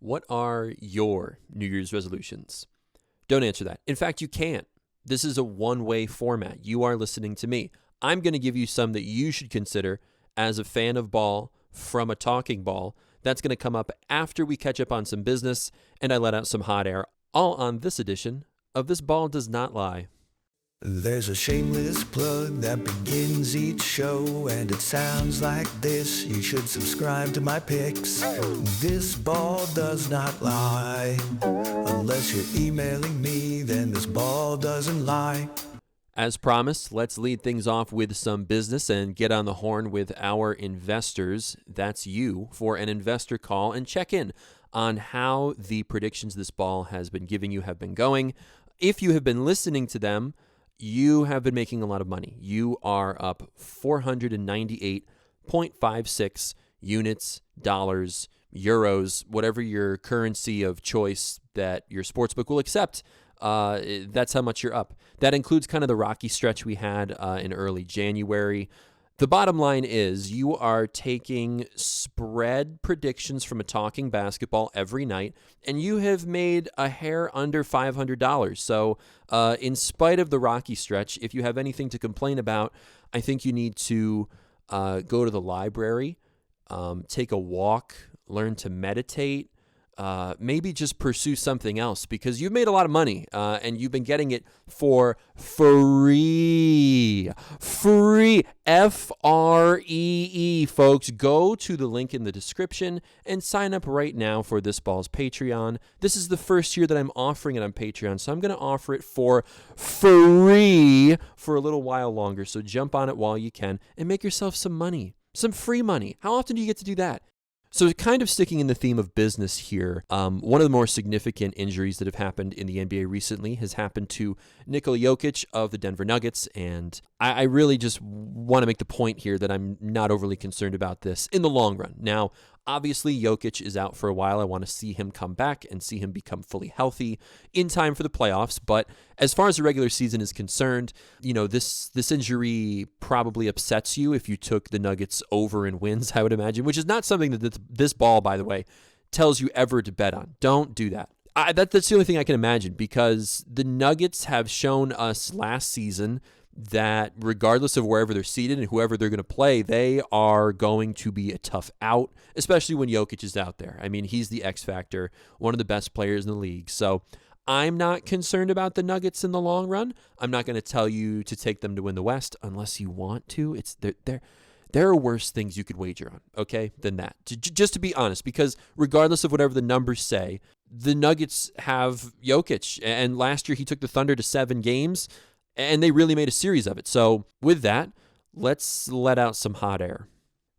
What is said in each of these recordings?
What are your New Year's resolutions? Don't answer that. In fact, you can't. This is a one-way format. You are listening to me. I'm going to give you some that you should consider as a fan of ball from a talking ball. That's going to come up after we catch up on some business and I let out some hot air, all on this edition of This Ball Does Not Lie. There's a shameless plug that begins each show, and it sounds like this. You should subscribe to my picks. This ball does not lie. Unless you're emailing me, then this ball doesn't lie. As promised, let's lead things off with some business and get on the horn with our investors. That's you for an investor call and check in on how the predictions this ball has been giving you have been going. If you have been listening to them, you have been making a lot of money. You are up 498.56 units, dollars, euros, whatever your currency of choice that your sportsbook will accept. That's how much you're up. That includes kind of the rocky stretch we had in early January. The bottom line is you are taking spread predictions from a talking basketball every night, and you have made a hair under $500. So in spite of the rocky stretch, if you have anything to complain about, I think you need to go to the library, take a walk, learn to meditate, maybe just pursue something else because you've made a lot of money and you've been getting it for free, F-R-E-E, folks. Go to the link in the description and sign up right now for This Ball's Patreon. This is the first year that I'm offering it on Patreon, so I'm going to offer it for free for a little while longer. So jump on it while you can and make yourself some money, some free money. How often do you get to do that? So kind of sticking in the theme of business here, one of the more significant injuries that have happened in the NBA recently has happened to Nikola Jokic of the Denver Nuggets, and I really just want to make the point here that I'm not overly concerned about this in the long run. Now, obviously, Jokic is out for a while. I want to see him come back and see him become fully healthy in time for the playoffs. But as far as the regular season is concerned, you know, this injury probably upsets you if you took the Nuggets over in wins, I would imagine, which is not something that this ball, by the way, tells you ever to bet on. Don't do that. That's the only thing I can imagine because the Nuggets have shown us last season that regardless of wherever they're seated and whoever they're going to play, they are going to be a tough out, especially when Jokic is out there. I mean, he's the X factor, one of the best players in the league. So I'm not concerned about the Nuggets in the long run. I'm not going to tell you to take them to win the West unless you want to. There are worse things you could wager on, okay, than that. Just to be honest, because regardless of whatever the numbers say, the Nuggets have Jokic, and last year he took the Thunder to 7 games, and they really made a series of it. So with that, let's let out some hot air.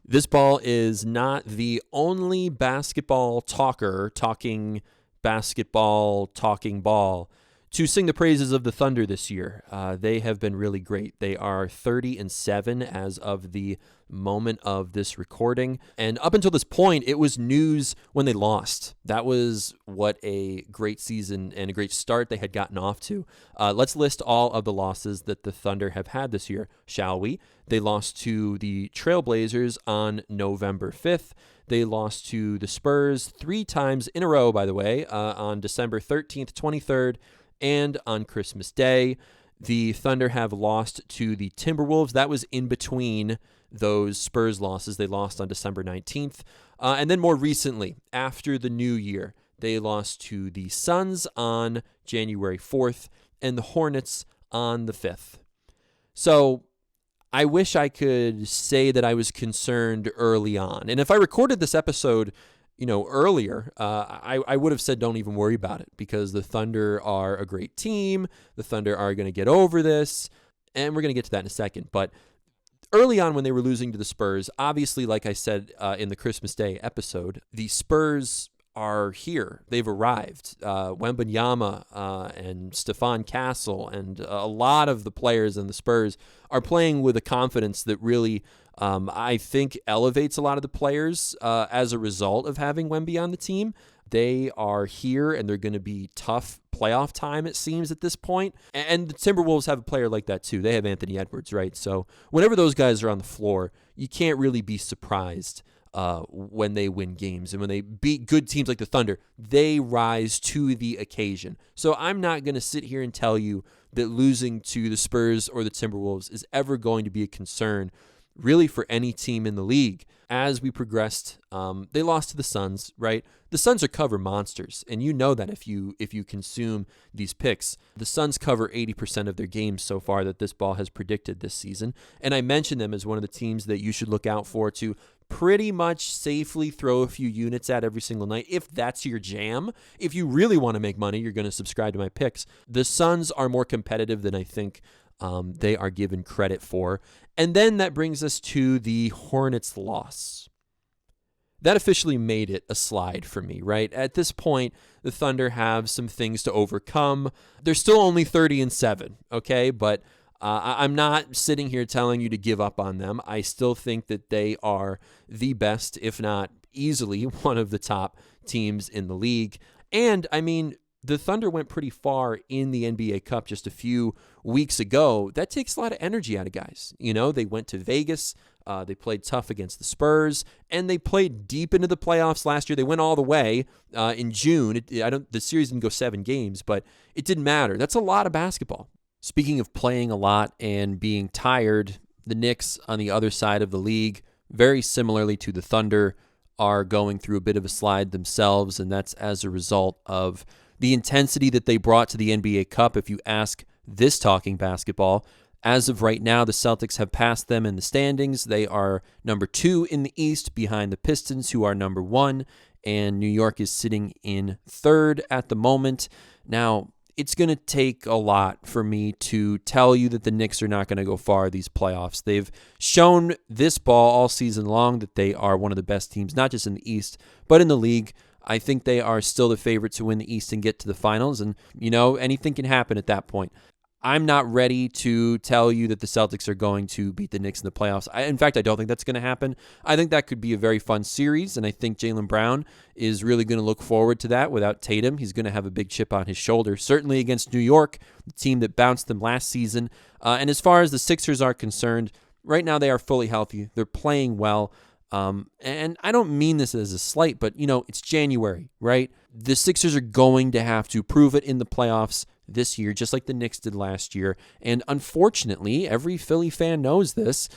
This ball is not the only basketball talker talking basketball, talking ball to sing the praises of the Thunder this year. They have been really great. They are 30-7 as of the moment of this recording. And up until this point, it was news when they lost. That was what a great season and a great start they had gotten off to. Let's list all of the losses that the Thunder have had this year, shall we? They lost to the Trailblazers on November 5th. They lost to the Spurs 3 times in a row, by the way, on December 13th, 23rd, and on Christmas Day. The Thunder have lost to the Timberwolves. That was in between those Spurs losses. They lost on December 19th. And then more recently, after the new year, they lost to the Suns on January 4th and the Hornets on the 5th. So I wish I could say that I was concerned early on. And if I recorded this episode earlier, I would have said don't even worry about it because the Thunder are a great team. The Thunder are going to get over this, and we're going to get to that in a second. But early on when they were losing to the Spurs, obviously, like I said in the Christmas Day episode, the Spurs are here. They've arrived. Wembanyama and Stephon Castle and a lot of the players in the Spurs are playing with a confidence that really I think elevates a lot of the players as a result of having Wemby on the team. They are here, and they're going to be tough playoff time, it seems, at this point. And the Timberwolves have a player like that, too. They have Anthony Edwards, right? So whenever those guys are on the floor, you can't really be surprised when they win games. And when they beat good teams like the Thunder, they rise to the occasion. So I'm not going to sit here and tell you that losing to the Spurs or the Timberwolves is ever going to be a concern, really, for any team in the league. As we progressed, they lost to the Suns, right? The Suns are cover monsters, and you know that if you consume these picks. The Suns cover 80% of their games so far that this ball has predicted this season, and I mentioned them as one of the teams that you should look out for to pretty much safely throw a few units at every single night, if that's your jam. If you really want to make money, you're going to subscribe to my picks. The Suns are more competitive than I think they are given credit for. And then that brings us to the Hornets loss. That officially made it a slide for me, right? At this point, the Thunder have some things to overcome. They're still only 30-7, okay? But I'm not sitting here telling you to give up on them. I still think that they are the best, if not easily one of the top teams in the league. And, I mean, the Thunder went pretty far in the NBA Cup just a few weeks ago. That takes a lot of energy out of guys. You know, they went to Vegas. They played tough against the Spurs, and they played deep into the playoffs last year. They went all the way in June. The series didn't go 7 games, but it didn't matter. That's a lot of basketball. Speaking of playing a lot and being tired, the Knicks on the other side of the league, very similarly to the Thunder, are going through a bit of a slide themselves, and that's as a result of the intensity that they brought to the NBA Cup. If you ask this Talking Basketball, as of right now, the Celtics have passed them in the standings. They are number 2 in the East behind the Pistons, who are number 1, and New York is sitting in 3rd at the moment. Now, it's going to take a lot for me to tell you that the Knicks are not going to go far these playoffs. They've shown this ball all season long that they are one of the best teams, not just in the East, but in the league. I think they are still the favorite to win the East and get to the finals, and, you know, anything can happen at that point. I'm not ready to tell you that the Celtics are going to beat the Knicks in the playoffs. In fact, I don't think that's going to happen. I think that could be a very fun series, and I think Jaylen Brown is really going to look forward to that. Without Tatum, he's going to have a big chip on his shoulder, certainly against New York, the team that bounced them last season. And as far as the Sixers are concerned, right now they are fully healthy. They're playing well. And I don't mean this as a slight, but, you know, it's January, right? The Sixers are going to have to prove it in the playoffs this year, just like the Knicks did last year. And unfortunately, every Philly fan knows this.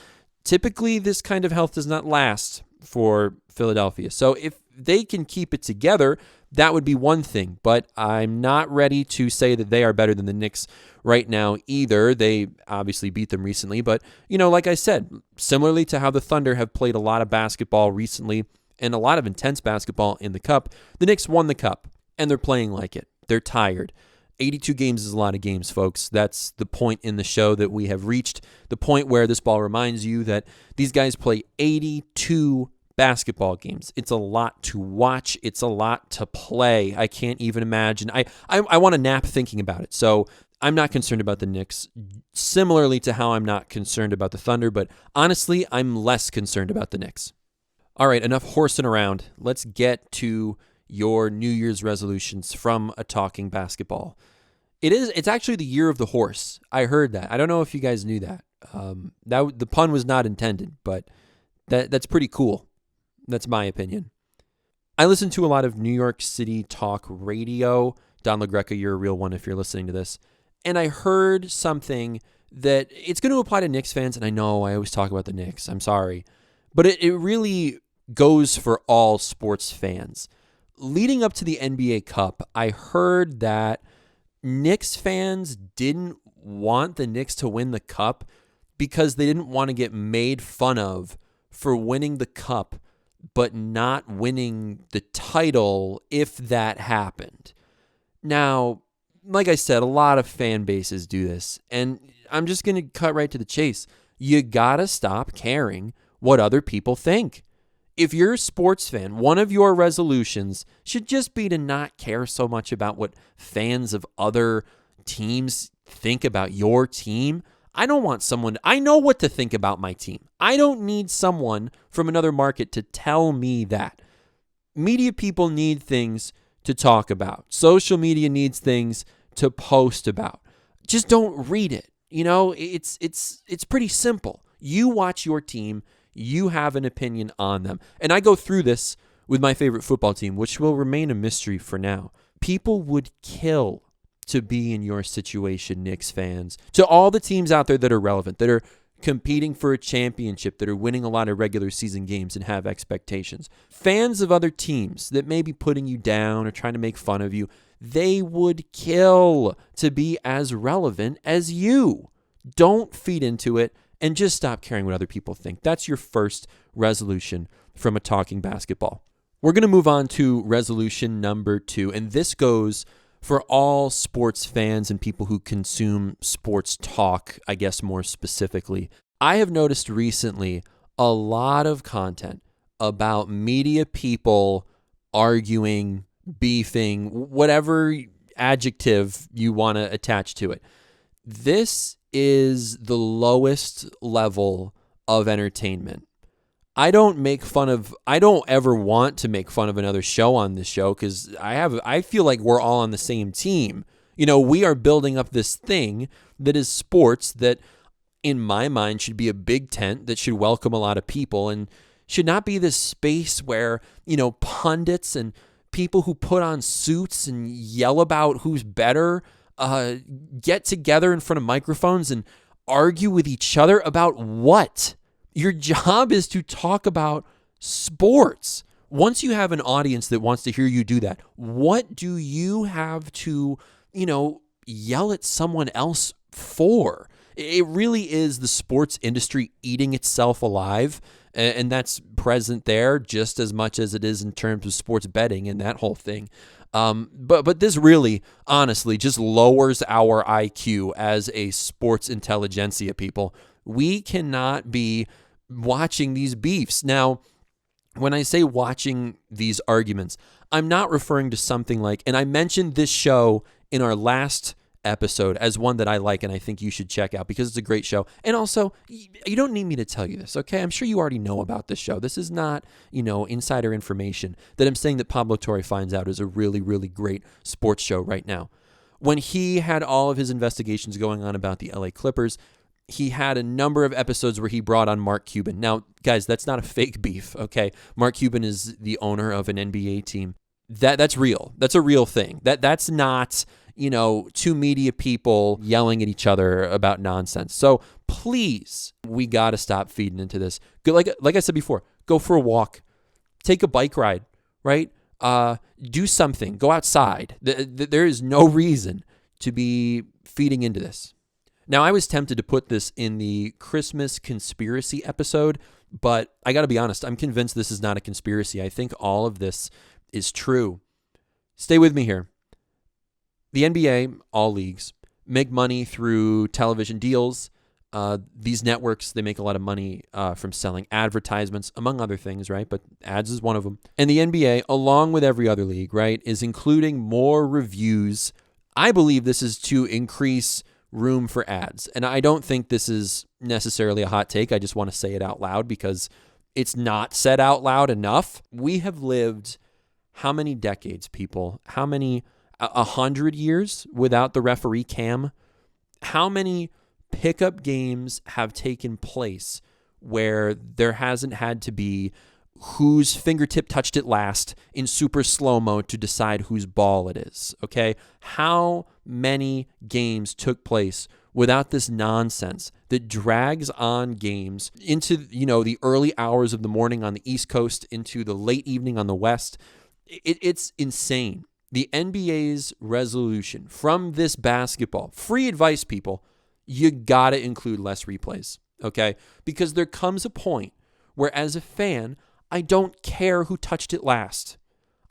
Typically, this kind of health does not last for Philadelphia. So if they can keep it together, that would be one thing. But I'm not ready to say that they are better than the Knicks right now either. They obviously beat them recently. But, you know, like I said, similarly to how the Thunder have played a lot of basketball recently and a lot of intense basketball in the Cup, the Knicks won the Cup, and they're playing like it. They're tired. 82 games is a lot of games, folks. That's the point in the show that we have reached, the point where this ball reminds you that these guys play 82 basketball games. It's a lot to watch. It's a lot to play. I can't even imagine. I want to nap thinking about it. So I'm not concerned about the Knicks, similarly to how I'm not concerned about the Thunder, but honestly, I'm less concerned about the Knicks. All right, enough horsing around. Let's get to your New Year's resolutions from a Talking Basketball. It's actually the year of the horse. I heard that. I don't know if you guys knew that. The pun was not intended, but that's pretty cool. That's my opinion. I listen to a lot of New York City talk radio. Don LaGreca, you're a real one if you're listening to this. And I heard something that it's going to apply to Knicks fans, and I know I always talk about the Knicks. I'm sorry. But it really goes for all sports fans. Leading up to the NBA Cup, I heard that Knicks fans didn't want the Knicks to win the Cup because they didn't want to get made fun of for winning the Cup but not winning the title if that happened. Now, like I said, a lot of fan bases do this, and I'm just going to cut right to the chase. You got to stop caring what other people think. If you're a sports fan, one of your resolutions should just be to not care so much about what fans of other teams think about your team. I don't want someone, I know what to think about my team. I don't need someone from another market to tell me that. Media people need things to talk about. Social media needs things to post about. Just don't read it. You know, it's pretty simple. You watch your team. you have an opinion on them. And I go through this with my favorite football team, which will remain a mystery for now. People would kill to be in your situation, Knicks fans. To all the teams out there that are relevant, that are competing for a championship, that are winning a lot of regular season games and have expectations. Fans of other teams that may be putting you down or trying to make fun of you, they would kill to be as relevant as you. Don't feed into it and just stop caring what other people think. That's your first resolution from a Talking Basketball. We're going to move on to resolution number 2, and this goes for all sports fans and people who consume sports talk, I guess more specifically. I have noticed recently a lot of content about media people arguing, beefing, whatever adjective you want to attach to it. This is the lowest level of entertainment. I don't ever want to make fun of another show on this show because I feel like we're all on the same team. We are building up this thing that is sports that, in my mind, should be a big tent that should welcome a lot of people and should not be this space where, pundits and people who put on suits and yell about who's better get together in front of microphones and argue with each other about what? Your job is to talk about sports. Once you have an audience that wants to hear you do that, what do you have to, yell at someone else for? It really is the sports industry eating itself alive, and that's present there just as much as it is in terms of sports betting and that whole thing. But this really, honestly, just lowers our IQ as a sports intelligentsia, people. We cannot be watching these beefs. Now, when I say watching these arguments, I'm not referring to something like, and I mentioned this show in our last episode as one that I like and I think you should check out because it's a great show. And also, you don't need me to tell you this, okay? I'm sure you already know about this show. This is not, insider information that I'm saying that Pablo Torre finds out is a really, really great sports show right now. When he had all of his investigations going on about the LA Clippers, he had a number of episodes where he brought on Mark Cuban. Now, guys, that's not a fake beef, okay? Mark Cuban is the owner of an NBA team. That's real. That's a real thing. That's not, two media people yelling at each other about nonsense. So please, we got to stop feeding into this. Like I said before, go for a walk, take a bike ride, right? Do something. Go outside. There is no reason to be feeding into this. Now, I was tempted to put this in the Christmas conspiracy episode, but I got to be honest, I'm convinced this is not a conspiracy. I think all of this is true. Stay with me here. The NBA, all leagues, make money through television deals. These networks, they make a lot of money from selling advertisements, among other things, right? But ads is one of them. And the NBA, along with every other league, right, is including more reviews. I believe this is to increase room for ads. And I don't think this is necessarily a hot take. I just want to say it out loud because it's not said out loud enough. We have lived how many decades, people? How many, 100 years without the referee cam? How many pickup games have taken place where there hasn't had to be whose fingertip touched it last in super slow-mo to decide whose ball it is, okay? How many games took place without this nonsense that drags on games into, the early hours of the morning on the East Coast, into the late evening on the West? It's insane. The NBA's resolution from this basketball, free advice, people, you got to include less replays, okay? Because there comes a point where, as a fan, I don't care who touched it last.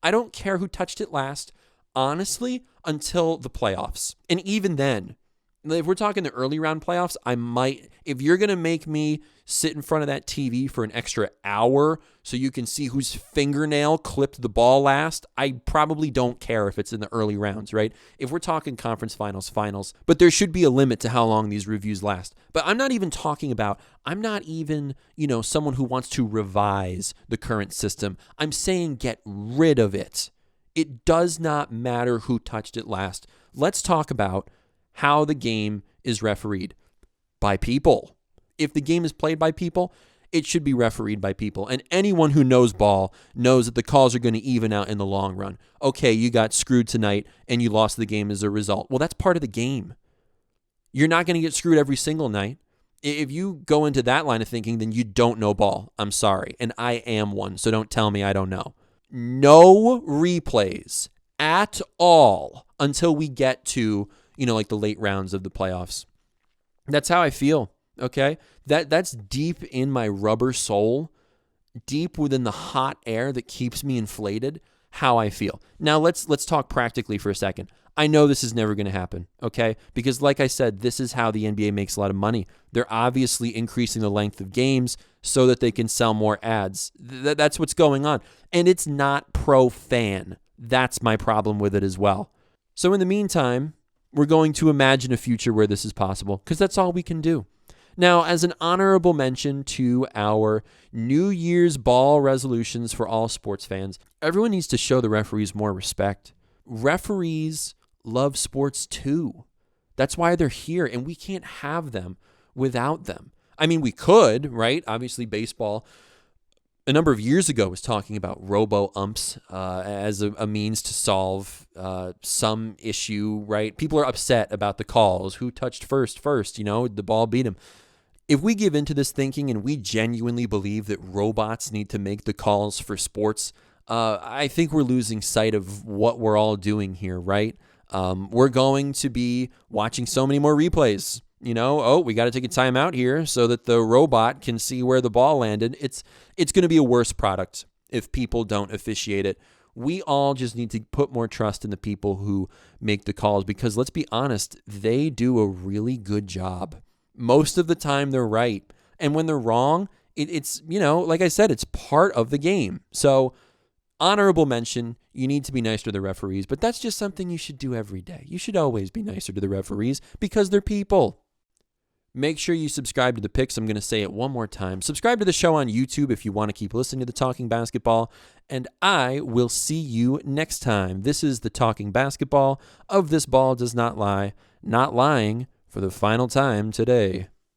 I don't care who touched it last, honestly, until the playoffs. And even then, if we're talking the early round playoffs, I might, if you're going to make me sit in front of that TV for an extra hour so you can see whose fingernail clipped the ball last, I probably don't care if it's in the early rounds, right? If we're talking conference finals, but there should be a limit to how long these reviews last. But I'm not even, someone who wants to revise the current system. I'm saying get rid of it. It does not matter who touched it last. Let's talk about how the game is refereed by people. If the game is played by people, it should be refereed by people. And anyone who knows ball knows that the calls are going to even out in the long run. Okay, you got screwed tonight and you lost the game as a result. Well, that's part of the game. You're not going to get screwed every single night. If you go into that line of thinking, then you don't know ball. I'm sorry. And I am one, so don't tell me I don't know. No replays at all until we get to, like the late rounds of the playoffs. That's how I feel, okay? That's deep in my rubber soul, deep within the hot air that keeps me inflated, how I feel. Now, let's talk practically for a second. I know this is never going to happen, okay? Because like I said, this is how the NBA makes a lot of money. They're obviously increasing the length of games so that they can sell more ads. That's what's going on. And it's not pro-fan. That's my problem with it as well. So in the meantime, we're going to imagine a future where this is possible because that's all we can do. Now, as an honorable mention to our New Year's ball resolutions for all sports fans, everyone needs to show the referees more respect. Referees love sports too. That's why they're here, and we can't have them without them. I mean, we could, right? Obviously, baseball a number of years ago was talking about robo-umps as a means to solve some issue, right? People are upset about the calls. Who touched first, the ball beat him. If we give into this thinking and we genuinely believe that robots need to make the calls for sports, I think we're losing sight of what we're all doing here, right? We're going to be watching so many more replays. We got to take a timeout here so that the robot can see where the ball landed. It's going to be a worse product if people don't officiate it. We all just need to put more trust in the people who make the calls because let's be honest, they do a really good job. Most of the time they're right. And when they're wrong, it's like I said, it's part of the game. So honorable mention, you need to be nice to the referees, but that's just something you should do every day. You should always be nicer to the referees because they're people. Make sure you subscribe to the picks. I'm going to say it one more time. Subscribe to the show on YouTube if you want to keep listening to the Talking Basketball. And I will see you next time. This is the Talking Basketball of This Ball Does Not Lie. Not lying for the final time today.